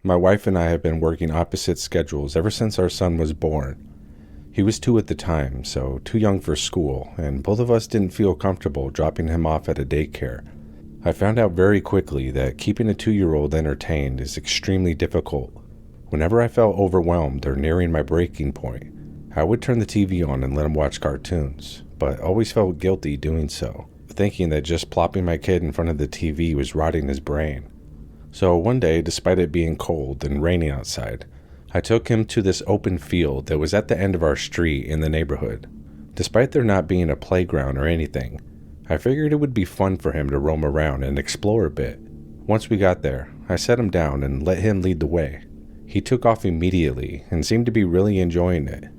My wife and I have been working opposite schedules ever since our son was born. He was 2 at the time, so too young for school, and both of us didn't feel comfortable dropping him off at a daycare. I found out very quickly that keeping a 2-year-old entertained is extremely difficult. Whenever I felt overwhelmed or nearing my breaking point, I would turn the TV on and let him watch cartoons, but always felt guilty doing so, thinking that just plopping my kid in front of the TV was rotting his brain. So one day, despite it being cold and raining outside, I took him to this open field that was at the end of our street in the neighborhood. Despite there not being a playground or anything, I figured it would be fun for him to roam around and explore a bit. Once we got there, I set him down and let him lead the way. He took off immediately and seemed to be really enjoying it.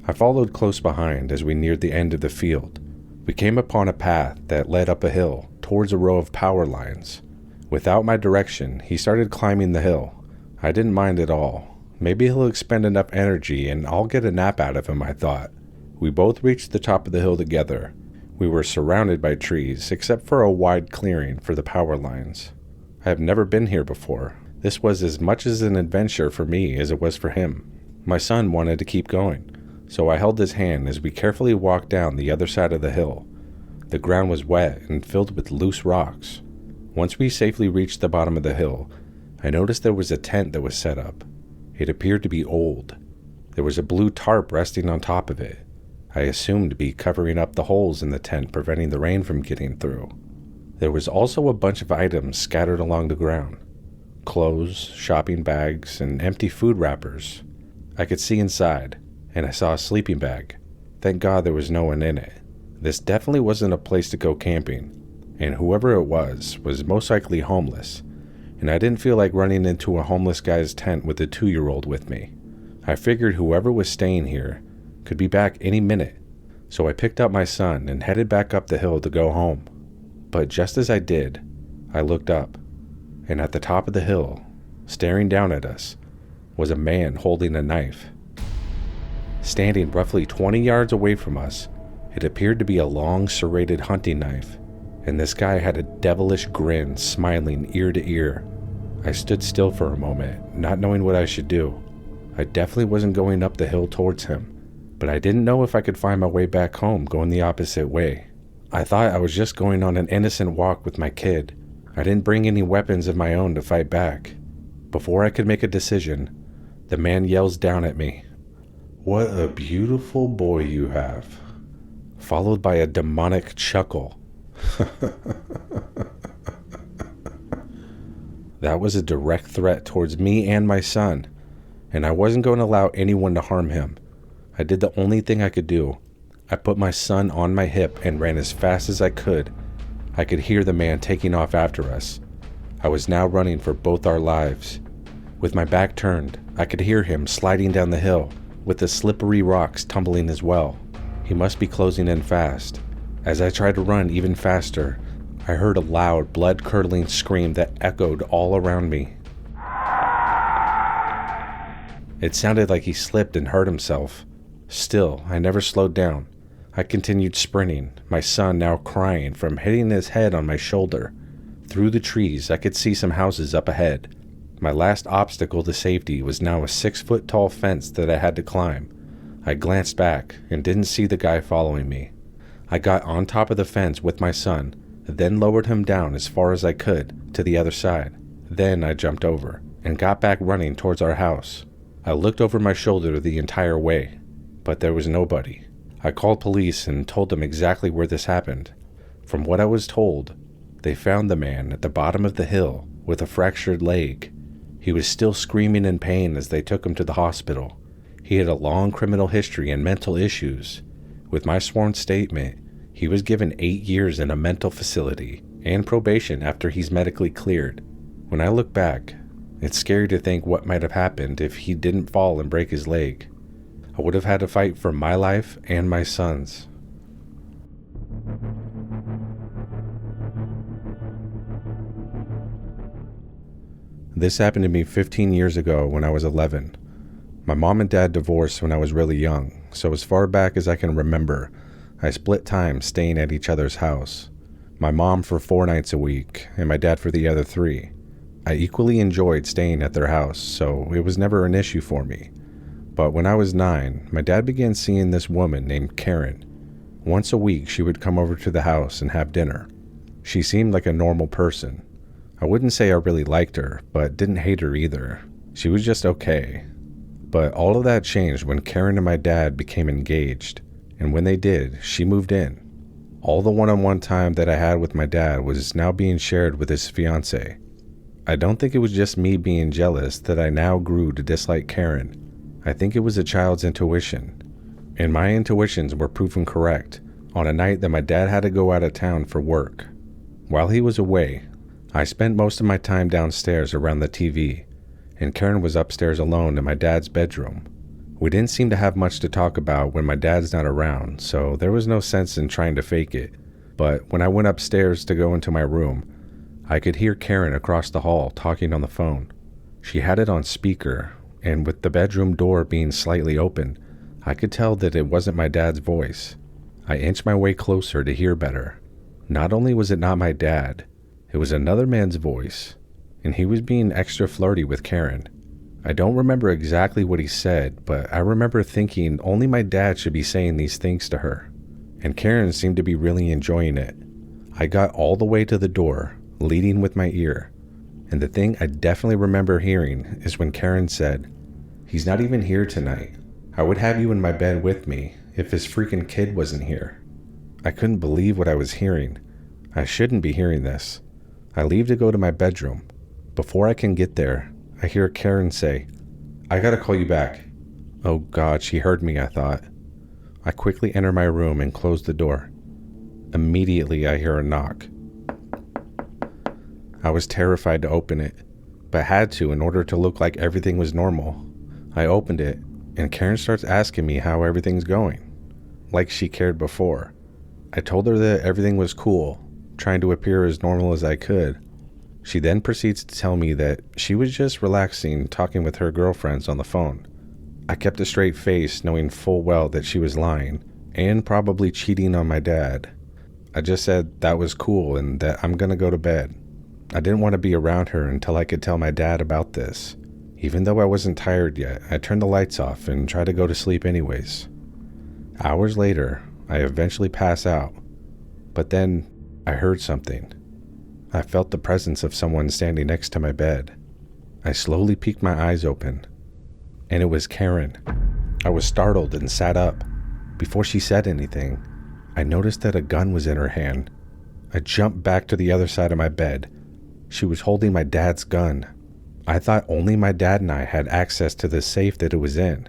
I followed close behind as we neared the end of the field. We came upon a path that led up a hill towards a row of power lines. Without my direction, he started climbing the hill. I didn't mind at all. Maybe he'll expend enough energy and I'll get a nap out of him, I thought. We both reached the top of the hill together. We were surrounded by trees, except for a wide clearing for the power lines. I have never been here before. This was as much as an adventure for me as it was for him. My son wanted to keep going, so I held his hand as we carefully walked down the other side of the hill. The ground was wet and filled with loose rocks. Once we safely reached the bottom of the hill, I noticed there was a tent that was set up. It appeared to be old. There was a blue tarp resting on top of it. I assumed to be covering up the holes in the tent, preventing the rain from getting through. There was also a bunch of items scattered along the ground. Clothes, shopping bags, and empty food wrappers. I could see inside, and I saw a sleeping bag. Thank God there was no one in it. This definitely wasn't a place to go camping, and whoever it was most likely homeless, and I didn't feel like running into a homeless guy's tent with a 2-year-old with me. I figured whoever was staying here could be back any minute, so I picked up my son and headed back up the hill to go home. But just as I did, I looked up, and at the top of the hill, staring down at us, was a man holding a knife. Standing roughly 20 yards away from us, it appeared to be a long serrated hunting knife, and this guy had a devilish grin smiling ear to ear. I stood still for a moment, not knowing what I should do. I definitely wasn't going up the hill towards him, but I didn't know if I could find my way back home going the opposite way. I thought I was just going on an innocent walk with my kid. I didn't bring any weapons of my own to fight back. Before I could make a decision, the man yells down at me, "What a beautiful boy you have," followed by a demonic chuckle. That was a direct threat towards me and my son, and I wasn't going to allow anyone to harm him. I did the only thing I could do. I put my son on my hip and ran as fast as I could. I could hear the man taking off after us. I was now running for both our lives. With my back turned, I could hear him sliding down the hill, with the slippery rocks tumbling as well. He must be closing in fast. As I tried to run even faster, I heard a loud, blood-curdling scream that echoed all around me. It sounded like he slipped and hurt himself. Still, I never slowed down. I continued sprinting, my son now crying from hitting his head on my shoulder. Through the trees, I could see some houses up ahead. My last obstacle to safety was now a 6-foot-tall fence that I had to climb. I glanced back and didn't see the guy following me. I got on top of the fence with my son, then lowered him down as far as I could to the other side. Then I jumped over and got back running towards our house. I looked over my shoulder the entire way, but there was nobody. I called police and told them exactly where this happened. From what I was told, they found the man at the bottom of the hill with a fractured leg. He was still screaming in pain as they took him to the hospital. He had a long criminal history and mental issues. With my sworn statement, he was given 8 years in a mental facility and probation after he's medically cleared. When I look back, it's scary to think what might have happened if he didn't fall and break his leg. I would have had to fight for my life and my son's. This happened to me 15 years ago when I was 11. My mom and dad divorced when I was really young, so as far back as I can remember, I split time staying at each other's house. My mom for 4 nights a week, and my dad for the other 3. I equally enjoyed staying at their house, so it was never an issue for me. But when I was 9, my dad began seeing this woman named Karen. Once a week, she would come over to the house and have dinner. She seemed like a normal person. I wouldn't say I really liked her, but didn't hate her either. She was just okay. But all of that changed when Karen and my dad became engaged, and when they did, she moved in. All the one-on-one time that I had with my dad was now being shared with his fiancée. I don't think it was just me being jealous that I now grew to dislike Karen. I think it was a child's intuition. And my intuitions were proven correct on a night that my dad had to go out of town for work. While he was away, I spent most of my time downstairs around the TV, and Karen was upstairs alone in my dad's bedroom. We didn't seem to have much to talk about when my dad's not around, so there was no sense in trying to fake it. But when I went upstairs to go into my room, I could hear Karen across the hall talking on the phone. She had it on speaker, and with the bedroom door being slightly open, I could tell that it wasn't my dad's voice. I inched my way closer to hear better. Not only was it not my dad, it was another man's voice, and he was being extra flirty with Karen. I don't remember exactly what he said, but I remember thinking only my dad should be saying these things to her, and Karen seemed to be really enjoying it. I got all the way to the door, leading with my ear, and the thing I definitely remember hearing is when Karen said, "He's not even here tonight. I would have you in my bed with me if his freaking kid wasn't here." I couldn't believe what I was hearing. I shouldn't be hearing this. I leave to go to my bedroom. Before I can get there, I hear Karen say, "I gotta call you back." Oh God, she heard me, I thought. I quickly enter my room and close the door. Immediately, I hear a knock. I was terrified to open it, but had to in order to look like everything was normal. I opened it, and Karen starts asking me how everything's going, like she cared before. I told her that everything was cool, trying to appear as normal as I could. She then proceeds to tell me that she was just relaxing, talking with her girlfriends on the phone. I kept a straight face, knowing full well that she was lying, and probably cheating on my dad. I just said that was cool and that I'm gonna go to bed. I didn't want to be around her until I could tell my dad about this. Even though I wasn't tired yet, I turned the lights off and tried to go to sleep anyways. Hours later, I eventually pass out, but then I heard something. I felt the presence of someone standing next to my bed. I slowly peeked my eyes open, and it was Karen. I was startled and sat up. Before she said anything, I noticed that a gun was in her hand. I jumped back to the other side of my bed. She was holding my dad's gun. I thought only my dad and I had access to the safe that it was in.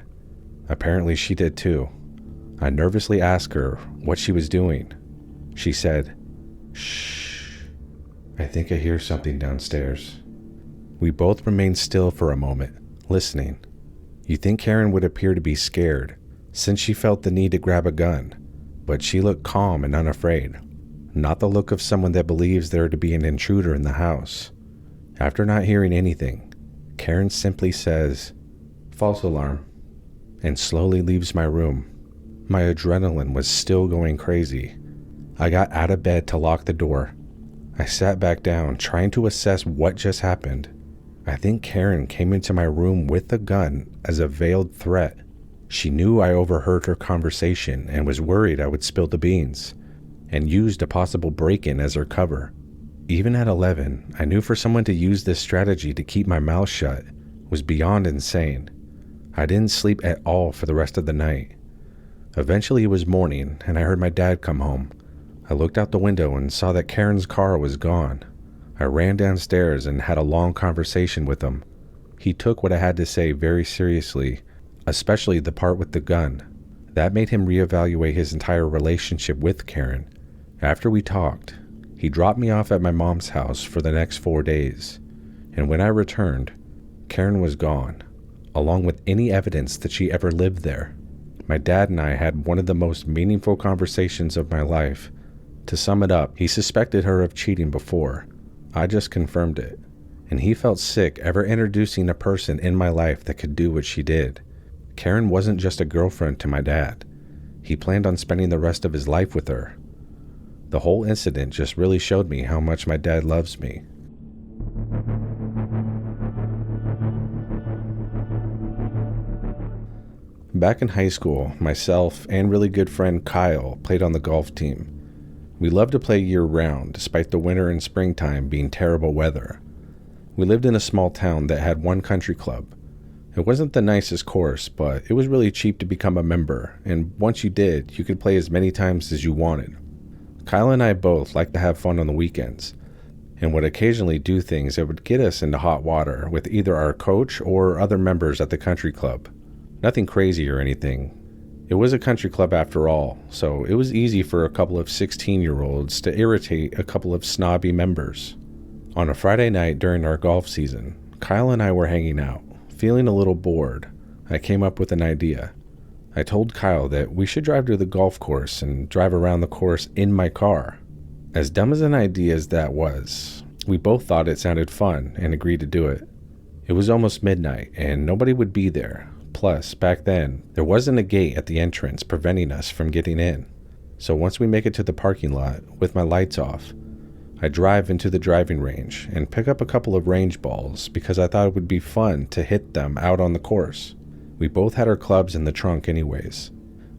Apparently she did too. I nervously asked her what she was doing. She said, "Shh, I think I hear something downstairs." We both remained still for a moment, listening. You'd think Karen would appear to be scared, since she felt the need to grab a gun, but she looked calm and unafraid. Not the look of someone that believes there to be an intruder in the house. After not hearing anything, Karen simply says, "False alarm," and slowly leaves my room. My adrenaline was still going crazy. I got out of bed to lock the door. I sat back down, trying to assess what just happened. I think Karen came into my room with a gun as a veiled threat. She knew I overheard her conversation and was worried I would spill the beans, and used a possible break-in as her cover. Even at 11, I knew for someone to use this strategy to keep my mouth shut was beyond insane. I didn't sleep at all for the rest of the night. Eventually it was morning, and I heard my dad come home. I looked out the window and saw that Karen's car was gone. I ran downstairs and had a long conversation with him. He took what I had to say very seriously, especially the part with the gun. That made him reevaluate his entire relationship with Karen. After we talked, he dropped me off at my mom's house for the next 4 days, and when I returned, Karen was gone, along with any evidence that she ever lived there. My dad and I had one of the most meaningful conversations of my life. To sum it up, he suspected her of cheating before. I just confirmed it, and he felt sick ever introducing a person in my life that could do what she did. Karen wasn't just a girlfriend to my dad. He planned on spending the rest of his life with her. The whole incident just really showed me how much my dad loves me. Back in high school, myself and really good friend Kyle played on the golf team. We loved to play year-round, despite the winter and springtime being terrible weather. We lived in a small town that had one country club. It wasn't the nicest course, but it was really cheap to become a member, and once you did, you could play as many times as you wanted. Kyle and I both liked to have fun on the weekends, and would occasionally do things that would get us into hot water with either our coach or other members at the country club. Nothing crazy or anything. It was a country club after all, so it was easy for a couple of 16-year-olds to irritate a couple of snobby members. On a Friday night during our golf season, Kyle and I were hanging out. Feeling a little bored, I came up with an idea. I told Kyle that we should drive to the golf course and drive around the course in my car. As dumb as an idea as that was, we both thought it sounded fun and agreed to do it. It was almost midnight and nobody would be there. Plus, back then, there wasn't a gate at the entrance preventing us from getting in. So once we make it to the parking lot, with my lights off, I drive into the driving range and pick up a couple of range balls because I thought it would be fun to hit them out on the course. We both had our clubs in the trunk anyways.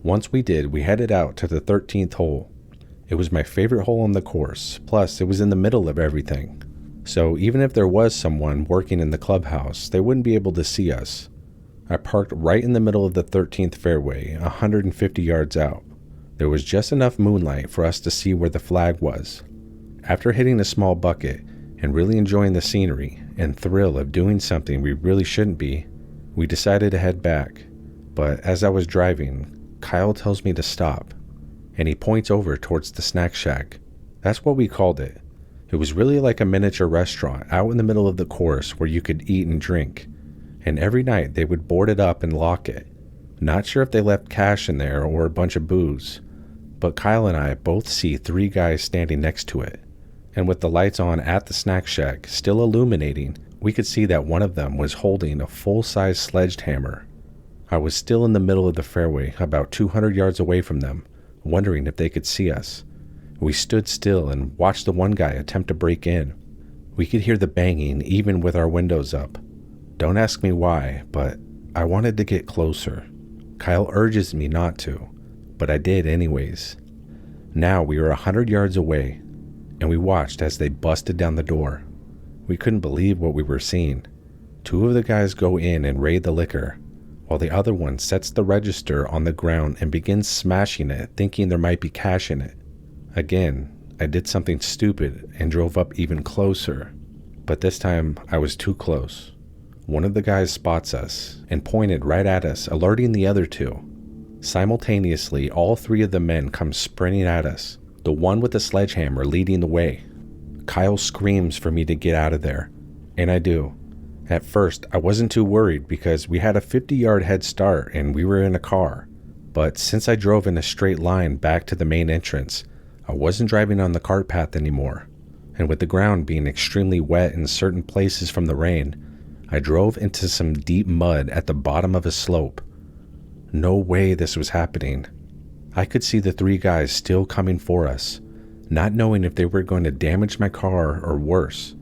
Once we did, we headed out to the 13th hole. It was my favorite hole on the course, plus it was in the middle of everything. So even if there was someone working in the clubhouse, they wouldn't be able to see us. I parked right in the middle of the 13th fairway, 150 yards out. There was just enough moonlight for us to see where the flag was. After hitting a small bucket and really enjoying the scenery and thrill of doing something we really shouldn't be, we decided to head back. But as I was driving, Kyle tells me to stop, and he points over towards the snack shack. That's what we called it. It was really like a miniature restaurant out in the middle of the course where you could eat and drink, and every night they would board it up and lock it. Not sure if they left cash in there or a bunch of booze, but Kyle and I both see 3 guys standing next to it. And with the lights on at the snack shack still illuminating, we could see that one of them was holding a full-size sledgehammer. I was still in the middle of the fairway, about 200 yards away from them, wondering if they could see us. We stood still and watched the one guy attempt to break in. We could hear the banging even with our windows up. Don't ask me why, but I wanted to get closer. Kyle urges me not to, but I did anyways. Now we were 100 yards away, and we watched as they busted down the door. We couldn't believe what we were seeing. 2 of the guys go in and raid the liquor, while the other one sets the register on the ground and begins smashing it, thinking there might be cash in it. Again, I did something stupid and drove up even closer, but this time I was too close. One of the guys spots us and pointed right at us, alerting the other 2. Simultaneously, all 3 of the men come sprinting at us, the one with the sledgehammer leading the way. Kyle screams for me to get out of there, and I do. At first, I wasn't too worried because we had a 50-yard head start and we were in a car. But since I drove in a straight line back to the main entrance, I wasn't driving on the cart path anymore. And with the ground being extremely wet in certain places from the rain, I drove into some deep mud at the bottom of a slope. No way this was happening. I could see the 3 guys still coming for us, not knowing if they were going to damage my car or worse.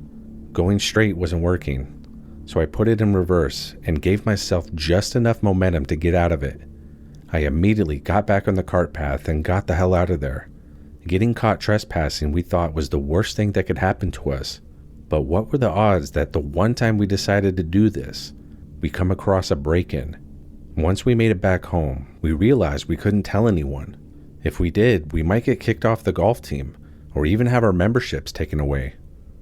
Going straight wasn't working, so I put it in reverse and gave myself just enough momentum to get out of it. I immediately got back on the cart path and got the hell out of there. Getting caught trespassing we thought was the worst thing that could happen to us. But what were the odds that the one time we decided to do this, we come across a break-in? Once we made it back home, we realized we couldn't tell anyone. If we did, we might get kicked off the golf team, or even have our memberships taken away.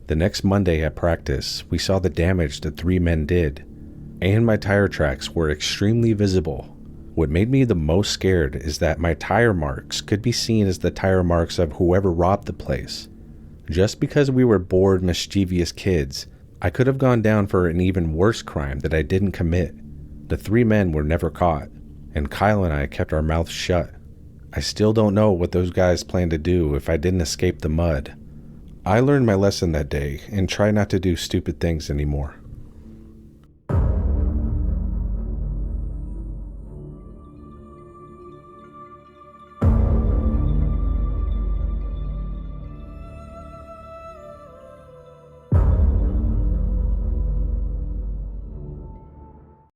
The next Monday at practice, we saw the damage the 3 men did, and my tire tracks were extremely visible. What made me the most scared is that my tire marks could be seen as the tire marks of whoever robbed the place. Just because we were bored, mischievous kids, I could have gone down for an even worse crime that I didn't commit. The 3 men were never caught, and Kyle and I kept our mouths shut. I still don't know what those guys planned to do if I didn't escape the mud. I learned my lesson that day and try not to do stupid things anymore.